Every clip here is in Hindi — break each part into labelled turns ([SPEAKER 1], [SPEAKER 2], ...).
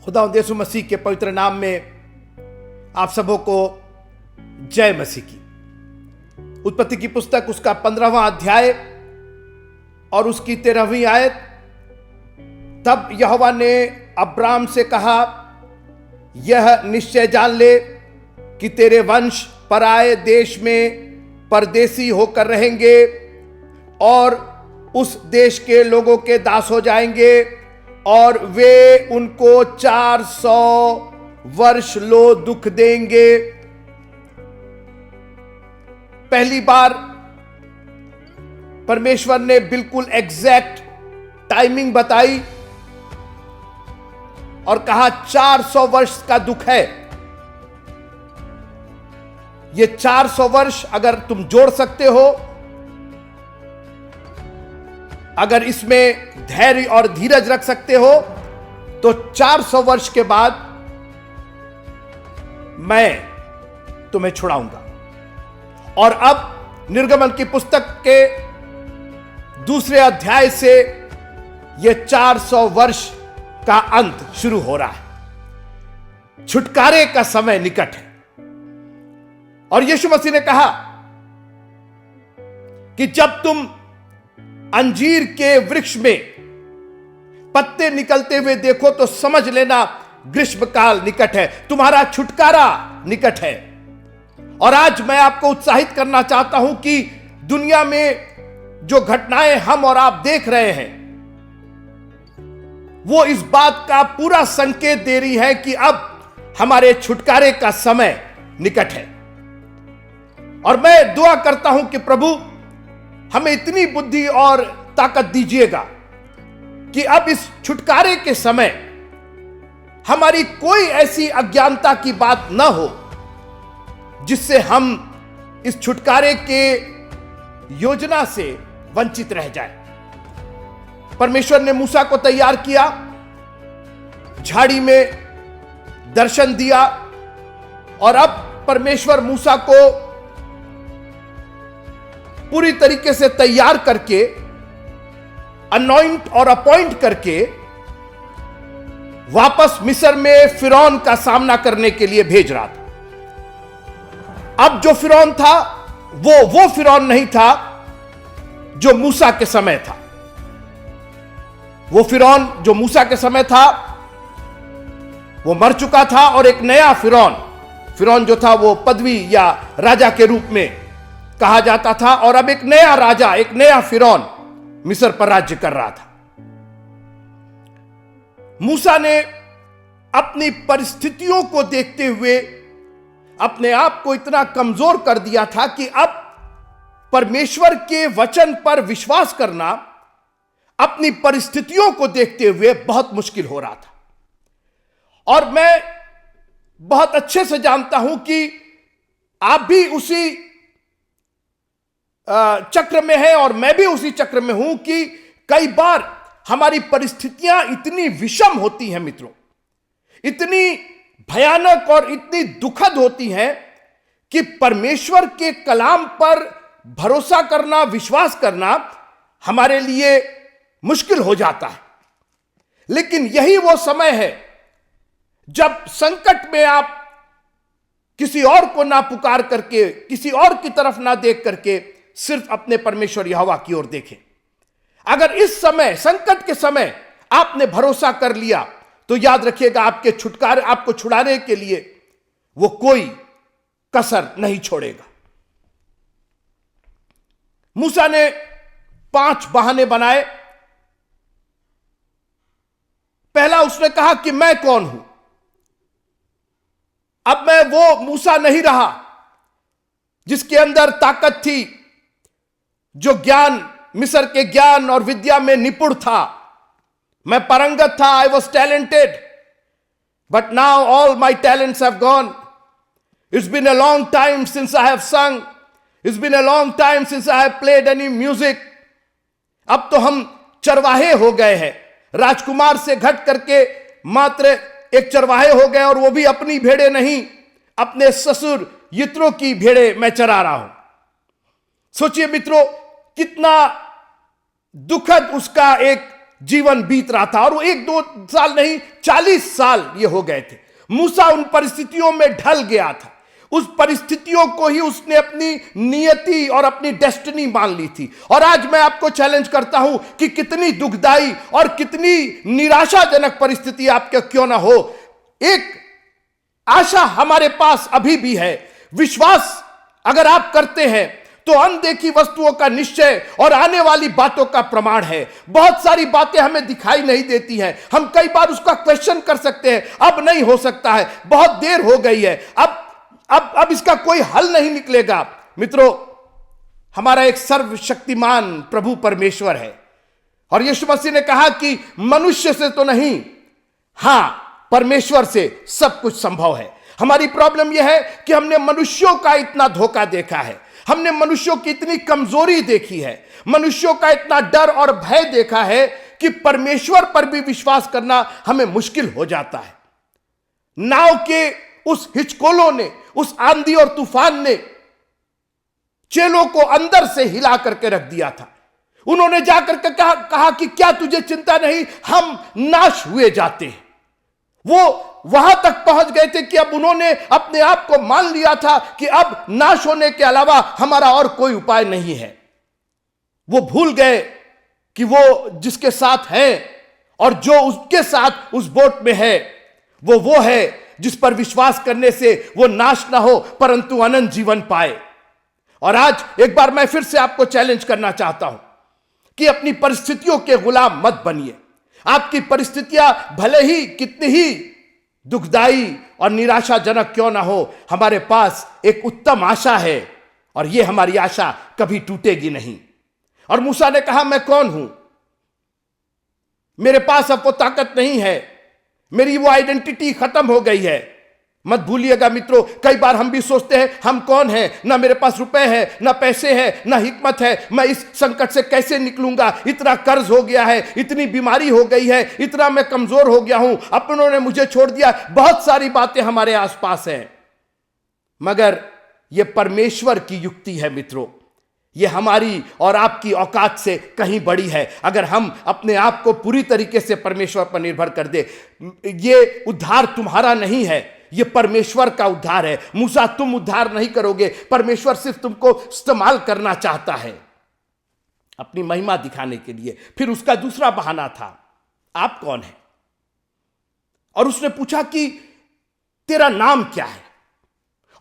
[SPEAKER 1] खुदा यीशु मसीह के पवित्र नाम में आप सबों को जय मसीह की। उत्पत्ति की पुस्तक उसका 15वां अध्याय और उसकी 13वीं आयत। तब यहोवा ने अब्राम से कहा, यह निश्चय जान ले कि तेरे वंश पराए देश में परदेसी होकर रहेंगे और उस देश के लोगों के दास हो जाएंगे और वे उनको 400 वर्ष लो दुख देंगे। पहली बार परमेश्वर ने बिल्कुल एग्जैक्ट टाइमिंग बताई और कहा 400 वर्ष का दुख है। ये 400 वर्ष अगर तुम जोड़ सकते हो, अगर इसमें धैर्य और धीरज रख सकते हो, तो 400 वर्ष के बाद मैं तुम्हें छुड़ाऊंगा। और अब निर्गमन की पुस्तक के दूसरे अध्याय से यह 400 वर्ष का अंत शुरू हो रहा है। छुटकारे का समय निकट है। और यीशु मसीह ने कहा कि जब तुम अंजीर के वृक्ष में पत्ते निकलते हुए देखो तो समझ लेना ग्रीष्मकाल निकट है, तुम्हारा छुटकारा निकट है। और आज मैं आपको उत्साहित करना चाहता हूं कि दुनिया में जो घटनाएं हम और आप देख रहे हैं, वो इस बात का पूरा संकेत दे रही है कि अब हमारे छुटकारे का समय निकट है। और मैं दुआ करता हूं कि प्रभु हमें इतनी बुद्धि और ताकत दीजिएगा कि अब इस छुटकारे के समय हमारी कोई ऐसी अज्ञानता की बात ना हो जिससे हम इस छुटकारे के योजना से वंचित रह जाए। परमेश्वर ने मूसा को तैयार किया, झाड़ी में दर्शन दिया और अब परमेश्वर मूसा को पूरी तरीके से तैयार करके, अनॉइंट और अपॉइंट करके वापस मिस्र में फिरौन का सामना करने के लिए भेज रहा था। अब जो फिरौन था वो फिरौन नहीं था जो मूसा के समय था। वो फिरौन जो मूसा के समय था वो मर चुका था और एक नया फिरौन जो था वो पदवी या राजा के रूप में कहा जाता था। और अब एक नया राजा, एक नया फिरौन मिस्र पर राज्य कर रहा था। मूसा ने अपनी परिस्थितियों को देखते हुए अपने आप को इतना कमजोर कर दिया था कि अब परमेश्वर के वचन पर विश्वास करना अपनी परिस्थितियों को देखते हुए बहुत मुश्किल हो रहा था। और मैं बहुत अच्छे से जानता हूं कि आप भी उसी चक्र में है और मैं भी उसी चक्र में हूं कि कई बार हमारी परिस्थितियां इतनी विषम होती हैं मित्रों, इतनी भयानक और इतनी दुखद होती हैं कि परमेश्वर के कलाम पर भरोसा करना, विश्वास करना हमारे लिए मुश्किल हो जाता है। लेकिन यही वो समय है जब संकट में आप किसी और को ना पुकार करके, किसी और की तरफ ना देख करके सिर्फ अपने परमेश्वर यहोवा की ओर देखें। अगर इस समय, संकट के समय आपने भरोसा कर लिया तो याद रखिएगा आपके छुटकारे, आपको छुड़ाने के लिए वो कोई कसर नहीं छोड़ेगा। मूसा ने 5 बहाने बनाए। पहला उसने कहा कि मैं कौन हूं। अब मैं वो मूसा नहीं रहा जिसके अंदर ताकत थी, जो ज्ञान, मिस्र के ज्ञान और विद्या में निपुण था। मैं पारंगत था, I was talented, but now all my talents have gone. It's been a long time since I have sung, it's been a long time since I have played any music. अब तो हम चरवाहे हो गए हैं, राजकुमार से घट करके मात्र एक चरवाहे हो गए, और वो भी अपनी भेड़े नहीं, अपने ससुर यित्रो की भेड़े मैं चरा रहा हूं। सोचिए मित्रों, कितना दुखद उसका एक जीवन बीत रहा था और वो 1-2 साल नहीं 40 साल ये हो गए थे। मूसा उन परिस्थितियों में ढल गया था, उस परिस्थितियों को ही उसने अपनी नियति और अपनी डेस्टिनी मान ली थी। और आज मैं आपको चैलेंज करता हूं कि कितनी दुखदाई और कितनी निराशाजनक परिस्थिति आपके क्यों ना हो, एक आशा हमारे पास अभी भी है। विश्वास अगर आप करते हैं तो अनदेखी वस्तुओं का निश्चय और आने वाली बातों का प्रमाण है। बहुत सारी बातें हमें दिखाई नहीं देती हैं, हम कई बार उसका क्वेश्चन कर सकते हैं, अब नहीं हो सकता है, बहुत देर हो गई है, अब इसका कोई हल नहीं निकलेगा। मित्रों, हमारा एक सर्वशक्तिमान प्रभु परमेश्वर है और यीशु मसीह ने कहा कि मनुष्य से तो नहीं, हां परमेश्वर से सब कुछ संभव है। हमारी प्रॉब्लम यह है कि हमने मनुष्यों का इतना धोखा देखा है, हमने मनुष्यों की इतनी कमजोरी देखी है, मनुष्यों का इतना डर और भय देखा है कि परमेश्वर पर भी विश्वास करना हमें मुश्किल हो जाता है। नाव के उस हिचकोलों ने, उस आंधी और तूफान ने चेलों को अंदर से हिला करके रख दिया था। उन्होंने जाकर के कहा कि क्या तुझे चिंता नहीं, हम नाश हुए जाते हैं। वो वहां तक पहुंच गए थे कि अब उन्होंने अपने आप को मान लिया था कि अब नाश होने के अलावा हमारा और कोई उपाय नहीं है। वो भूल गए कि वो जिसके साथ है और जो उसके साथ उस बोट में है वो है जिस पर विश्वास करने से वो नाश ना हो परंतु अनंत जीवन पाए। और आज एक बार मैं फिर से आपको चैलेंज करना चाहता हूं कि अपनी परिस्थितियों के गुलाम मत बनिए। आपकी परिस्थितियां भले ही कितनी ही दुखदाई और निराशाजनक क्यों ना हो, हमारे पास एक उत्तम आशा है और यह हमारी आशा कभी टूटेगी नहीं। और मूसा ने कहा, मैं कौन हूं, मेरे पास अब वो ताकत नहीं है, मेरी वो आइडेंटिटी खत्म हो गई है। मत भूलिएगा मित्रों, कई बार हम भी सोचते हैं हम कौन हैं, ना मेरे पास रुपए हैं, ना पैसे हैं, ना हिकमत है, मैं इस संकट से कैसे निकलूंगा, इतना कर्ज हो गया है, इतनी बीमारी हो गई है, इतना मैं कमजोर हो गया हूं, अपनों ने मुझे छोड़ दिया। बहुत सारी बातें हमारे आसपास हैं, मगर यह परमेश्वर की युक्ति है मित्रों, यह हमारी और आपकी औकात से कहीं बड़ी है। अगर हम अपने आप को पूरी तरीके से परमेश्वर पर निर्भर कर दे, यह उद्धार तुम्हारा नहीं है, ये परमेश्वर का उद्धार है। मूसा, तुम उद्धार नहीं करोगे, परमेश्वर सिर्फ तुमको इस्तेमाल करना चाहता है अपनी महिमा दिखाने के लिए। फिर उसका दूसरा बहाना था, आप कौन है? और उसने पूछा कि तेरा नाम क्या है?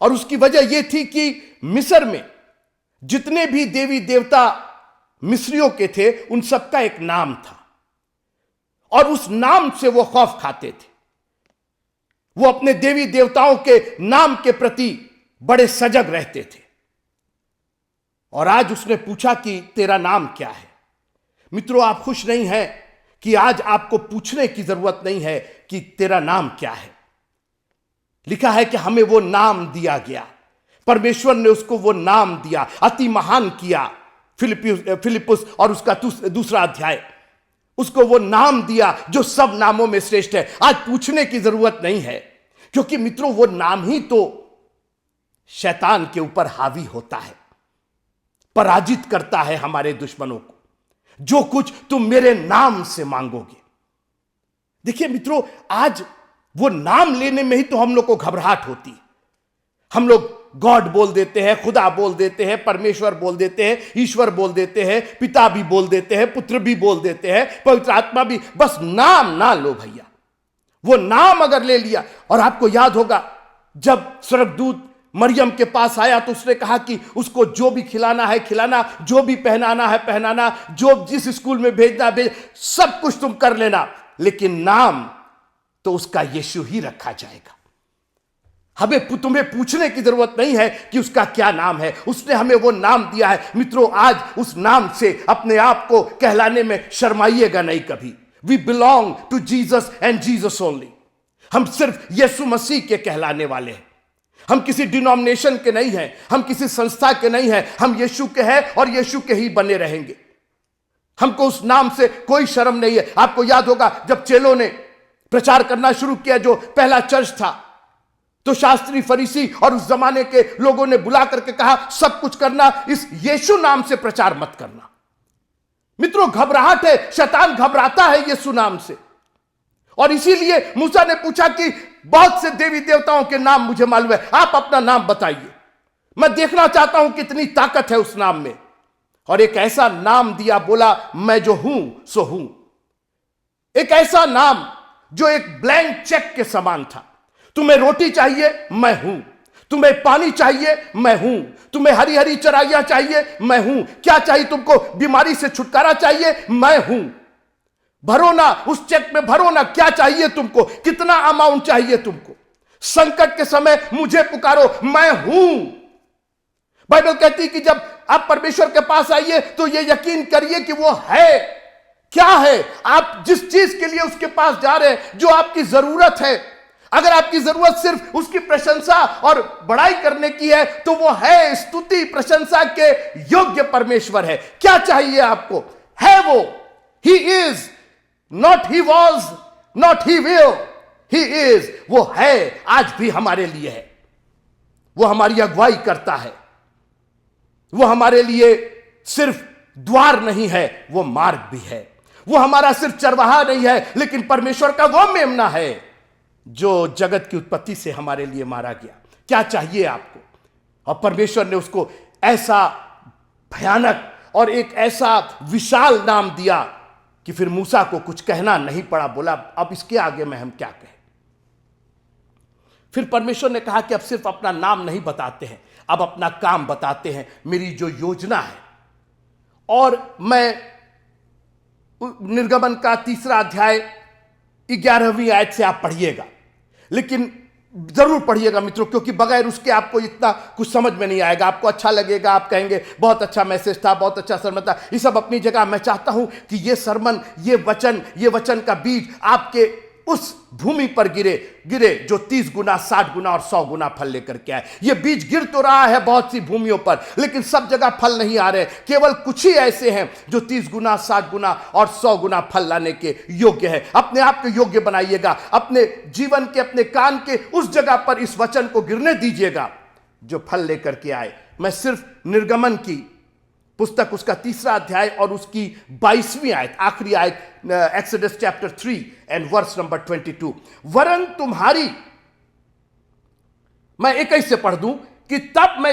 [SPEAKER 1] और उसकी वजह यह थी कि मिस्र में जितने भी देवी देवता मिस्रियों के थे उन सबका एक नाम था और उस नाम से वो खौफ खाते थे। वो अपने देवी देवताओं के नाम के प्रति बड़े सजग रहते थे। और आज उसने पूछा कि तेरा नाम क्या है? मित्रों, आप खुश नहीं हैं कि आज आपको पूछने की जरूरत नहीं है कि तेरा नाम क्या है। लिखा है कि हमें वो नाम दिया गया, परमेश्वर ने उसको वो नाम दिया, अति महान किया। फिलिप्पुस और उसका दूसरा अध्याय, उसको वो नाम दिया जो सब नामों में श्रेष्ठ है। आज पूछने की जरूरत नहीं है, क्योंकि मित्रों वो नाम ही तो शैतान के ऊपर हावी होता है, पराजित करता है हमारे दुश्मनों को। जो कुछ तुम मेरे नाम से मांगोगे। देखिए मित्रों, आज वो नाम लेने में ही तो हम लोग को घबराहट होती है। हम लोग गॉड बोल देते हैं, खुदा बोल देते हैं, परमेश्वर बोल देते हैं, ईश्वर बोल देते हैं, पिता भी बोल देते हैं, पुत्र भी बोल देते हैं, पवित्र आत्मा भी। बस नाम ना लो भैया। वो नाम अगर ले लिया, और आपको याद होगा जब स्वर्गदूत मरियम के पास आया तो उसने कहा कि उसको जो भी खिलाना है खिलाना, जो भी पहनाना है पहनाना, जो जिस स्कूल में भेजना भेज, सब कुछ तुम कर लेना, लेकिन नाम तो उसका यीशु ही रखा जाएगा। हमें तुम्हें पूछने की जरूरत नहीं है कि उसका क्या नाम है, उसने हमें वो नाम दिया है। मित्रों, आज उस नाम से अपने आप को कहलाने में शर्माइएगा नहीं कभी। We belong to Jesus and Jesus only. हम सिर्फ यीशु मसीह के कहलाने वाले हैं। हम किसी डिनोमिनेशन के नहीं हैं, हम किसी संस्था के नहीं हैं, हम यीशु के हैं और यीशु के ही बने रहेंगे। हमको उस नाम से कोई शर्म नहीं है। आपको याद होगा जब चेलों ने प्रचार करना शुरू किया, जो पहला चर्च था, तो शास्त्री फरीसी और उस जमाने के लोगों ने बुला करके कहा सब कुछ करना, इस यीशु नाम से प्रचार मत करना। मित्रों, घबराहट है, शैतान घबराता है यीशु नाम से। और इसीलिए मूसा ने पूछा कि बहुत से देवी देवताओं के नाम मुझे मालूम है, आप अपना नाम बताइए, मैं देखना चाहता हूं कितनी ताकत है उस नाम में। और एक ऐसा नाम दिया, बोला मैं जो हूं सो हूं। एक ऐसा नाम जो एक ब्लैंक चेक के समान था। तुम्हें रोटी चाहिए, मैं हूं। तुम्हें पानी चाहिए, मैं हूं। तुम्हें हरी हरी चराइयां चाहिए, मैं हूं। क्या चाहिए तुमको? बीमारी से छुटकारा चाहिए, मैं हूं। भरो ना, उस चेक में भरो ना, क्या चाहिए तुमको, कितना अमाउंट चाहिए तुमको। संकट के समय मुझे पुकारो, मैं हूं। बाइबल कहती है कि जब आप परमेश्वर के पास आइए तो यह यकीन करिए कि वो है। क्या है? आप जिस चीज के लिए उसके पास जा रहे हैं, जो आपकी जरूरत है, अगर आपकी जरूरत सिर्फ उसकी प्रशंसा और बड़ाई करने की है तो वो है स्तुति प्रशंसा के योग्य परमेश्वर है। क्या चाहिए आपको? है वो। He is, not he was, not he will, he is. वो है, आज भी हमारे लिए है। वो हमारी अगुवाई करता है। वो हमारे लिए सिर्फ द्वार नहीं है, वो मार्ग भी है। वो हमारा सिर्फ चरवाहा नहीं है, लेकिन परमेश्वर का वो मेमना है जो जगत की उत्पत्ति से हमारे लिए मारा गया। क्या चाहिए आपको? और परमेश्वर ने उसको ऐसा भयानक और एक ऐसा विशाल नाम दिया कि फिर मूसा को कुछ कहना नहीं पड़ा। बोला अब इसके आगे में हम क्या कहें। फिर परमेश्वर ने कहा कि अब सिर्फ अपना नाम नहीं बताते हैं, अब अपना काम बताते हैं, मेरी जो योजना है। और मैं निर्गमन का 3 अध्याय 11वीं आयत से आप पढ़िएगा, लेकिन जरूर पढ़िएगा मित्रों, क्योंकि बगैर उसके आपको इतना कुछ समझ में नहीं आएगा। आपको अच्छा लगेगा, आप कहेंगे बहुत अच्छा मैसेज था, बहुत अच्छा सरमन था। ये सब अपनी जगह। मैं चाहता हूं कि ये सरमन, ये वचन का बीज आपके उस भूमि पर गिरे जो 30 गुना, 60 गुना और 100 गुना फल लेकर के आए। ये बीज गिर तो रहा है बहुत सी भूमियों पर, लेकिन सब जगह फल नहीं आ रहे। केवल कुछ ही ऐसे हैं जो 30 गुना, 60 गुना और 100 गुना फल लाने के योग्य है। अपने आप को योग्य बनाइएगा। अपने जीवन के, अपने कान के उस जगह पर इस वचन को गिरने दीजिएगा जो फल लेकर के आए। मैं सिर्फ निर्गमन की पुस्तक, उसका 3 अध्याय और उसकी 22वीं आयत, आखिरी आयत, Exodus chapter 3 and verse number 22। वरन तुम्हारी, मैं 21 से पढ़ दूं कि तब मैं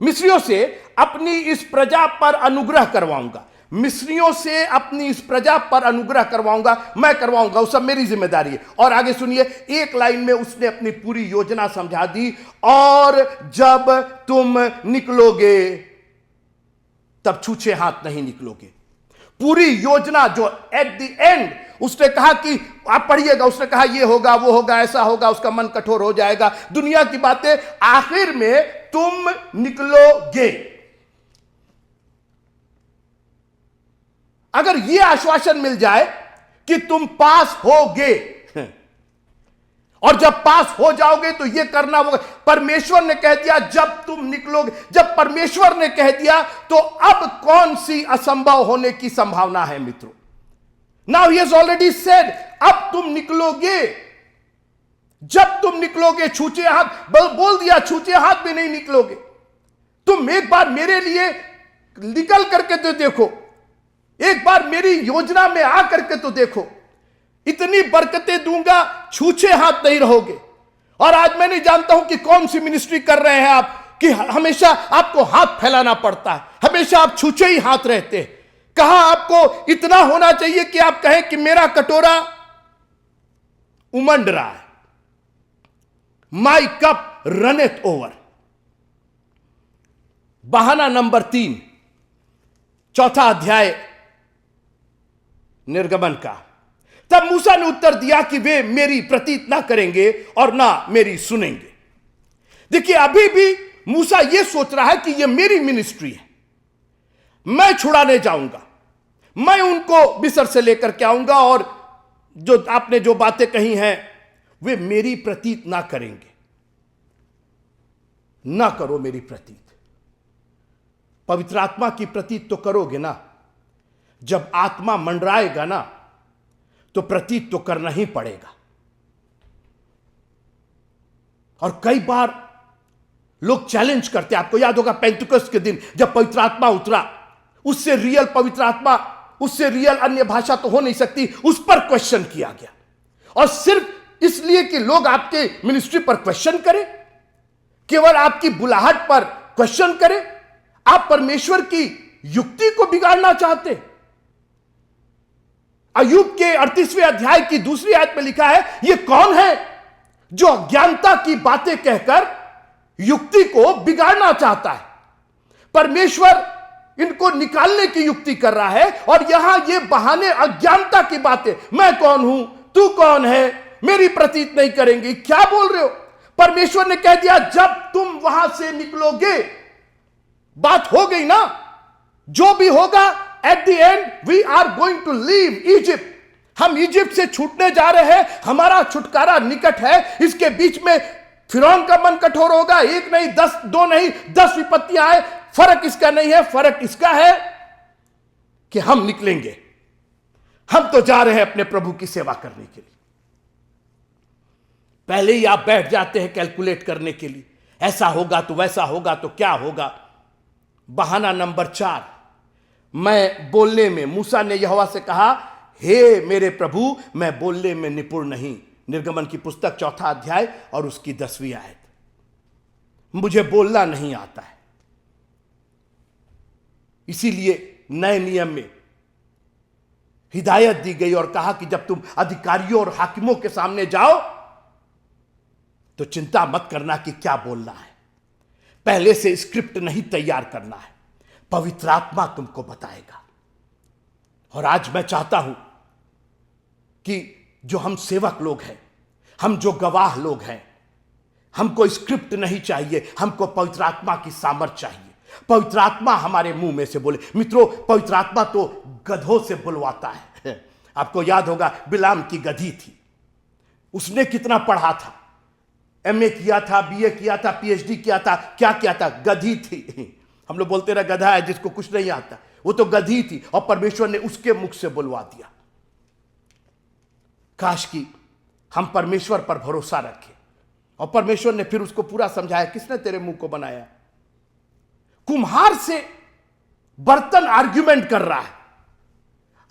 [SPEAKER 1] मिस्रियों से अपनी इस प्रजा पर अनुग्रह करवाऊंगा। मिस्रियों से अपनी इस प्रजा पर अनुग्रह करवाऊंगा, मैं करवाऊंगा, वो सब मेरी जिम्मेदारी है। और आगे सुनिए, एक लाइन में उसने अपनी पूरी योजना समझा दी। और जब तुम निकलोगे तब छूछे हाथ नहीं निकलोगे। पूरी योजना जो एट द एंड उसने कहा कि आप पढ़िएगा, उसने कहा ये होगा, वो होगा, ऐसा होगा, उसका मन कठोर हो जाएगा, दुनिया की बातें। आखिर में तुम निकलोगे। अगर यह आश्वासन मिल जाए कि तुम पास होगे, और जब पास हो जाओगे तो यह करना होगा। परमेश्वर ने कह दिया जब तुम निकलोगे, जब परमेश्वर ने कह दिया तो अब कौन सी असंभव होने की संभावना है मित्रों? Now he has already said, अब तुम निकलोगे। जब तुम निकलोगे, छूचे हाथ, बोल दिया, छूचे हाथ भी नहीं निकलोगे। तुम एक बार मेरे लिए निकल करके तो देखो, एक बार मेरी योजना में आ करके तो देखो। इतनी बरकतें दूंगा, छूछे हाथ नहीं रहोगे। और आज मैं नहीं जानता हूं कि कौन सी मिनिस्ट्री कर रहे हैं आप कि हमेशा आपको हाथ फैलाना पड़ता है, हमेशा आप छूछे ही हाथ रहते हैं। कहां आपको इतना होना चाहिए कि आप कहें कि मेरा कटोरा उमंड रहा है, माई कप रनeth ओवर। बहाना नंबर 3, 4 अध्याय निर्गमन का। तब मूसा ने उत्तर दिया कि वे मेरी प्रतीत ना करेंगे और ना मेरी सुनेंगे। देखिए, अभी भी मूसा यह सोच रहा है कि यह मेरी मिनिस्ट्री है, मैं छुड़ाने जाऊंगा, मैं उनको मिस्र से लेकर के आऊंगा, और जो आपने जो बातें कही हैं वे मेरी प्रतीत ना करेंगे। ना करो मेरी प्रतीत। पवित्र आत्मा की प्रतीत तो करोगे ना। जब आत्मा मंडराएगा ना तो प्रतीत तो करना ही पड़ेगा। और कई बार लोग चैलेंज करते हैं। आपको याद होगा पेंटिकस्ट के दिन जब पवित्र आत्मा उतरा, उससे रियल पवित्र आत्मा, उससे रियल अन्य भाषा तो हो नहीं सकती, उस पर क्वेश्चन किया गया। और सिर्फ इसलिए कि लोग आपके मिनिस्ट्री पर क्वेश्चन करें, केवल आपकी बुलाहट पर क्वेश्चन करें, आप परमेश्वर की युक्ति को बिगाड़ना चाहते। अय्यूब के 38वें अध्याय की दूसरी आयत में लिखा है, यह कौन है जो अज्ञानता की बातें कहकर युक्ति को बिगाड़ना चाहता है। परमेश्वर इनको निकालने की युक्ति कर रहा है, और यहां ये बहाने अज्ञानता की बातें, मैं कौन हूं, तू कौन है, मेरी प्रतीत नहीं करेंगे, क्या बोल रहे हो। परमेश्वर ने कह दिया, जब तुम वहां से निकलोगे, बात हो गई ना, जो भी होगा, at the end we are going to leave Egypt. हम इजिप्ट से छूटने जा रहे हैं, हमारा छुटकारा निकट है। इसके बीच में फिरौन का मन कठोर होगा, एक नहीं, 10, 2 नहीं, 10 विपत्तियां आए, फर्क इसका नहीं है, फर्क इसका है कि हम निकलेंगे। हम तो जा रहे हैं अपने प्रभु की सेवा करने के लिए। पहले ही आप बैठ जाते हैं कैलकुलेट करने के लिए, ऐसा होगा तो वैसा होगा तो क्या होगा। बहाना नंबर 4, मैं बोलने में, मूसा ने यहोवा से कहा, हे मेरे प्रभु, मैं बोलने में निपुण नहीं। निर्गमन की पुस्तक 4 अध्याय और उसकी 10वीं आयत। मुझे बोलना नहीं आता है। इसीलिए नए नियम में हिदायत दी गई और कहा कि जब तुम अधिकारियों और हाकिमों के सामने जाओ तो चिंता मत करना कि क्या बोलना है। पहले से स्क्रिप्ट नहीं तैयार करना है, पवित्र आत्मा तुमको बताएगा। और आज मैं चाहता हूं कि जो हम सेवक लोग हैं, हम जो गवाह लोग हैं, हमको स्क्रिप्ट नहीं चाहिए, हमको पवित्र आत्मा की सामर्थ चाहिए। पवित्र आत्मा हमारे मुंह में से बोले। मित्रों, पवित्र आत्मा तो गधों से बुलवाता है। आपको याद होगा, बिलाम की गधी थी, उसने कितना पढ़ा था, एमए किया था, बीए किया था, पीएचडी किया था, क्या किया था, गधी थी। हम लोग बोलते रहे गधा है जिसको कुछ नहीं आता, वो तो गधी थी, और परमेश्वर ने उसके मुख से बुलवा दिया। काश कि हम परमेश्वर पर भरोसा रखें। और परमेश्वर ने फिर उसको पूरा समझाया, किसने तेरे मुंह को बनाया। कुम्हार से बर्तन आर्ग्यूमेंट कर रहा है,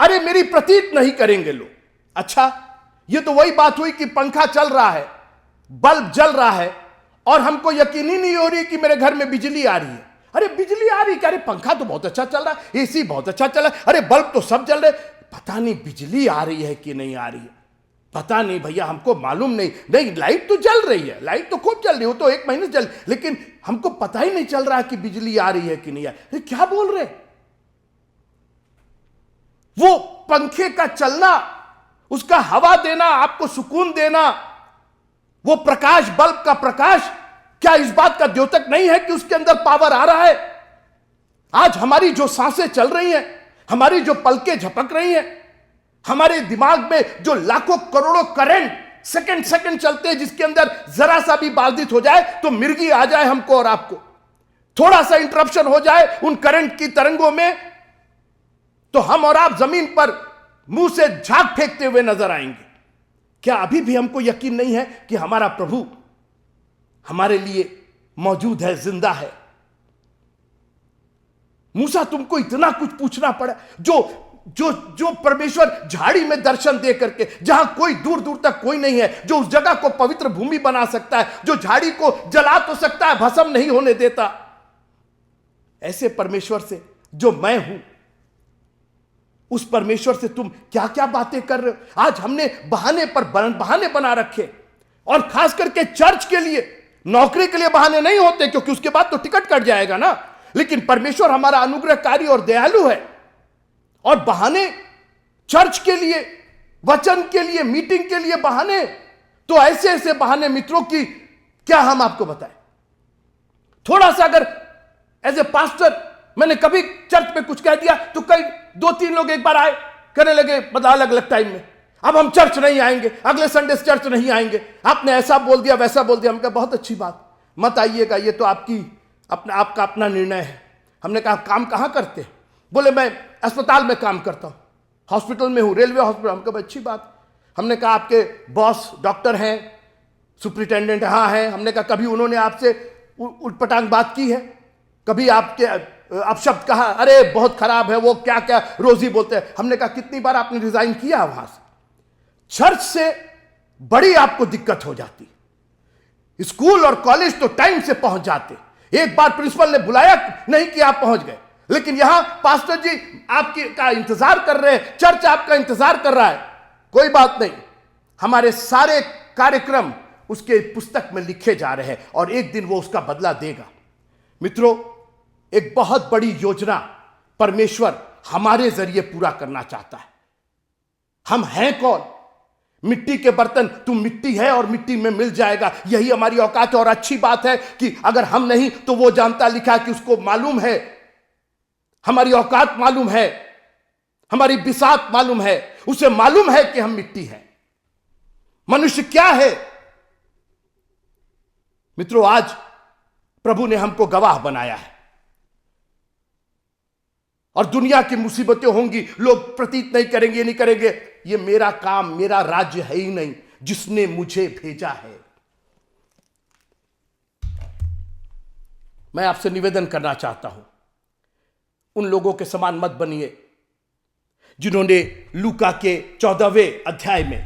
[SPEAKER 1] अरे मेरी प्रतीत नहीं करेंगे लोग। अच्छा, ये तो वही बात हुई कि पंखा चल रहा है, बल्ब जल रहा है, और हमको यकीन ही नहीं हो रही कि मेरे घर में बिजली आ रही है। अरे बिजली आ रही, क्या, अरे पंखा तो बहुत अच्छा चल रहा है, एसी बहुत अच्छा चल रहा है, अरे बल्ब तो सब जल रहे, पता नहीं बिजली आ रही है कि नहीं आ रही है, पता नहीं भैया, हमको मालूम नहीं। नहीं, लाइट तो जल रही है, लाइट तो खूब चल रही है, वो तो 1 महीने से चल, लेकिन हमको पता ही नहीं चल रहा कि बिजली आ रही है कि नहीं आ रही। क्या बोल रहे। वो पंखे का चलना, उसका हवा देना, आपको सुकून देना, वो प्रकाश, बल्ब का प्रकाश, क्या इस बात का द्योतक नहीं है कि उसके अंदर पावर आ रहा है। आज हमारी जो सांसें चल रही हैं, हमारी जो पलकें झपक रही हैं, हमारे दिमाग में जो लाखों करोड़ों करंट सेकंड सेकंड चलते हैं, जिसके अंदर जरा सा भी बाधित हो जाए तो मिर्गी आ जाए हमको और आपको, थोड़ा सा इंटरप्शन हो जाए उन करंट की तरंगों में, तो हम और आप जमीन पर मुंह से झाग फेंकते हुए नजर आएंगे। क्या अभी भी हमको यकीन नहीं है कि हमारा प्रभु हमारे लिए मौजूद है, जिंदा है। मूसा, तुमको इतना कुछ पूछना पड़ा। जो परमेश्वर झाड़ी में दर्शन दे करके, जहां कोई दूर दूर तक कोई नहीं है, जो उस जगह को पवित्र भूमि बना सकता है, जो झाड़ी को जला तो सकता है, भस्म नहीं होने देता, ऐसे परमेश्वर से जो मैं हूं, उस परमेश्वर से तुम क्या क्या बातें कर रहे हो। आज हमने बहाने बना रखे, और खास करके चर्च के लिए, नौकरी के लिए बहाने नहीं होते, क्योंकि उसके बाद तो टिकट कट जाएगा ना। लेकिन परमेश्वर हमारा अनुग्रहकारी और दयालु है, और बहाने चर्च के लिए, वचन के लिए, मीटिंग के लिए बहाने, तो ऐसे ऐसे बहाने मित्रों की क्या हम आपको बताएं। थोड़ा सा अगर एज ए पास्टर मैंने कभी चर्च में कुछ कह दिया तो कई 2-3 लोग एक बार आए, कहने लगे, मतलब अलग अलग टाइम में, अब हम चर्च नहीं आएंगे, अगले संडे से चर्च नहीं आएंगे, आपने ऐसा बोल दिया, वैसा बोल दिया। हमने कहा बहुत अच्छी बात, मत आइएगा, ये तो आपका अपना निर्णय है। हमने कहा काम कहां करते हैं? बोले मैं अस्पताल में काम करता हूं, हॉस्पिटल में हूं, रेलवे हॉस्पिटल। हमने कहा अच्छी बात। हमने कहा आपके बॉस डॉक्टर हैं, सुपरिटेंडेंट हाँ हैं। हमने कहा कभी उन्होंने आपसे उटपटांग बात की है? कभी आपके अपशब्द कहा, अरे बहुत खराब है वो, क्या क्या रोज ही बोलते हैं। हमने कहा कितनी बार आपने रिजाइन किया वहां से? चर्च से बड़ी आपको दिक्कत हो जाती। स्कूल और कॉलेज तो टाइम से पहुंच जाते, एक बार प्रिंसिपल ने बुलाया नहीं कि आप पहुंच गए, लेकिन यहां पास्टर जी आपकी का इंतजार कर रहे हैं, चर्च आपका इंतजार कर रहा है। कोई बात नहीं, हमारे सारे कार्यक्रम उसके पुस्तक में लिखे जा रहे हैं और एक दिन वो उसका बदला देगा। मित्रों, एक बहुत बड़ी योजना परमेश्वर हमारे जरिए पूरा करना चाहता है। हम हैं कौन? मिट्टी के बर्तन, तुम मिट्टी है और मिट्टी में मिल जाएगा, यही हमारी औकात है। और अच्छी बात है कि अगर हम नहीं तो वो जानता लिखा कि उसको मालूम है, हमारी औकात मालूम है, हमारी बिसात मालूम है, उसे मालूम है कि हम मिट्टी हैं। मनुष्य क्या है? मित्रों, आज प्रभु ने हमको गवाह बनाया है और दुनिया की मुसीबतें होंगी, लोग प्रतीत नहीं करेंगे, ये नहीं करेंगे, ये मेरा काम, मेरा राज्य है ही नहीं, जिसने मुझे भेजा है। मैं आपसे निवेदन करना चाहता हूं, उन लोगों के समान मत बनिए जिन्होंने लूका के 14वें अध्याय में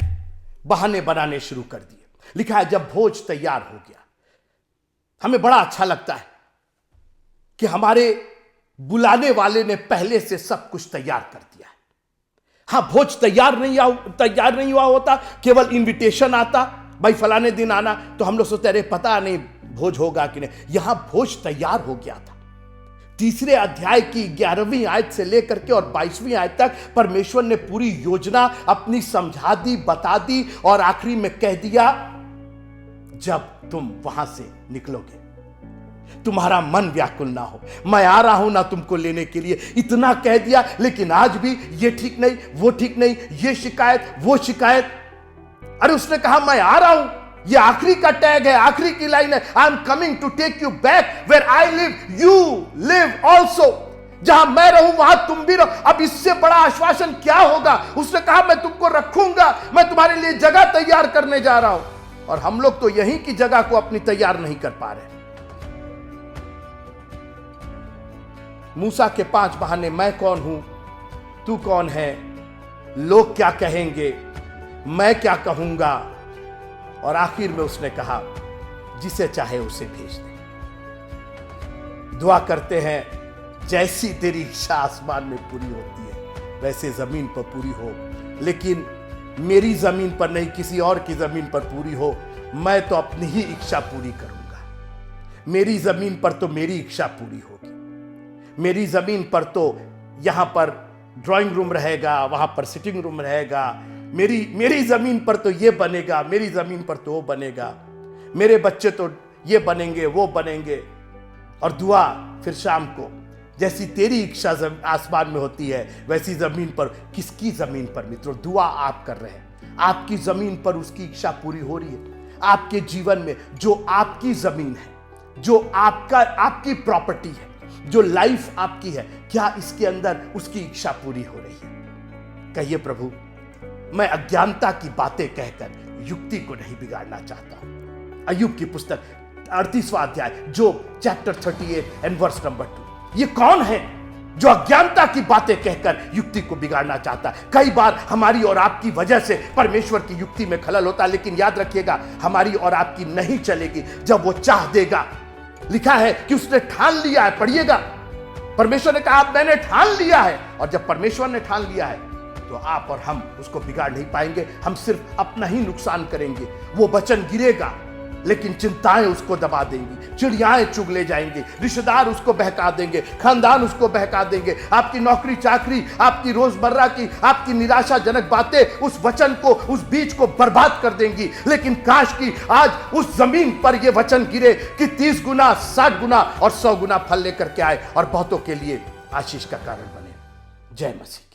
[SPEAKER 1] बहाने बनाने शुरू कर दिए। लिखा है जब भोज तैयार हो गया। हमें बड़ा अच्छा लगता है कि हमारे बुलाने वाले ने पहले से सब कुछ तैयार कर दिया है। हां, भोज तैयार नहीं हुआ होता, केवल इनविटेशन आता, भाई फलाने दिन आना, तो हम लोग सोचते अरे पता नहीं भोज होगा कि नहीं। यहां भोज तैयार हो गया था। 3 अध्याय की 11वीं आयत से लेकर के और 22वीं आयत तक परमेश्वर ने पूरी योजना अपनी समझा दी, बता दी और आखिरी में कह दिया जब तुम वहां से निकलोगे तुम्हारा मन व्याकुल ना हो, मैं आ रहा हूं ना तुमको लेने के लिए। इतना कह दिया, लेकिन आज भी ये ठीक नहीं, वो ठीक नहीं, ये शिकायत, वो शिकायत। अरे उसने कहा मैं आ रहा हूं, ये आखिरी का टैग है, आखिरी की लाइन है, I am coming to take you back where I live, you live also. जहां मैं रहूं वहां तुम भी रहो। अब इससे बड़ा आश्वासन क्या होगा? उसने कहा मैं तुमको रखूंगा, मैं तुम्हारे लिए जगह तैयार करने जा रहा हूं। और हम लोग तो यहीं की जगह को अपनी तैयार नहीं कर पा रहे। मूसा के 5 बहाने, मैं कौन हूं, तू कौन है, लोग क्या कहेंगे, मैं क्या कहूंगा, और आखिर में उसने कहा जिसे चाहे उसे भेज दे। दुआ करते हैं जैसी तेरी इच्छा आसमान में पूरी होती है वैसे जमीन पर पूरी हो, लेकिन मेरी जमीन पर नहीं, किसी और की जमीन पर पूरी हो। मैं तो अपनी ही इच्छा पूरी करूंगा। मेरी जमीन पर तो मेरी इच्छा पूरी होगी। मेरी जमीन पर तो यहां पर ड्राइंग रूम रहेगा, वहां पर सिटिंग रूम रहेगा, मेरी जमीन पर तो ये बनेगा, मेरी जमीन पर तो वो बनेगा, मेरे बच्चे तो ये बनेंगे, वो बनेंगे। और दुआ फिर शाम को, जैसी तेरी इच्छा आसमान में होती है वैसी जमीन पर। किसकी जमीन पर मित्रों? दुआ आप कर रहे हैं, आपकी जमीन पर उसकी इच्छा पूरी हो रही है। आपके जीवन में जो आपकी जमीन है, जो आपकी प्रॉपर्टी है, जो लाइफ आपकी है, क्या इसके अंदर उसकी इच्छा पूरी हो रही है? कहिए प्रभु, मैं अज्ञानता की बातें कहकर युक्ति को नहीं बिगाड़ना चाहता। अय्यूब की पुस्तक 38वां अध्याय, जोब चैप्टर 38 एंड वर्स नंबर 2। ये कौन है जो अज्ञानता की बातें कहकर युक्ति को बिगाड़ना चाहता है? कई बार हमारी और आपकी वजह से परमेश्वर की युक्ति में खलल होता है, लेकिन याद रखिएगा हमारी और आपकी नहीं चलेगी जब वो चाह देगा। लिखा है कि उसने ठान लिया है, पढ़िएगा, परमेश्वर ने कहा मैंने ठान लिया है। और जब परमेश्वर ने ठान लिया है तो आप और हम उसको बिगाड़ नहीं पाएंगे, हम सिर्फ अपना ही नुकसान करेंगे। वो वचन गिरेगा लेकिन चिंताएं उसको दबा देंगी, चिड़ियाएं चुग ले जाएंगी, रिश्तेदार उसको बहका देंगे, खानदान उसको बहका देंगे, आपकी नौकरी चाकरी, आपकी रोजमर्रा की आपकी निराशाजनक बातें उस वचन को, उस बीज को बर्बाद कर देंगी। लेकिन काश कि आज उस जमीन पर यह वचन गिरे कि 30 गुना, 60 गुना और 100 गुना फल लेकर के आए और बहुतों के लिए आशीष का कारण बने। जय मसीह।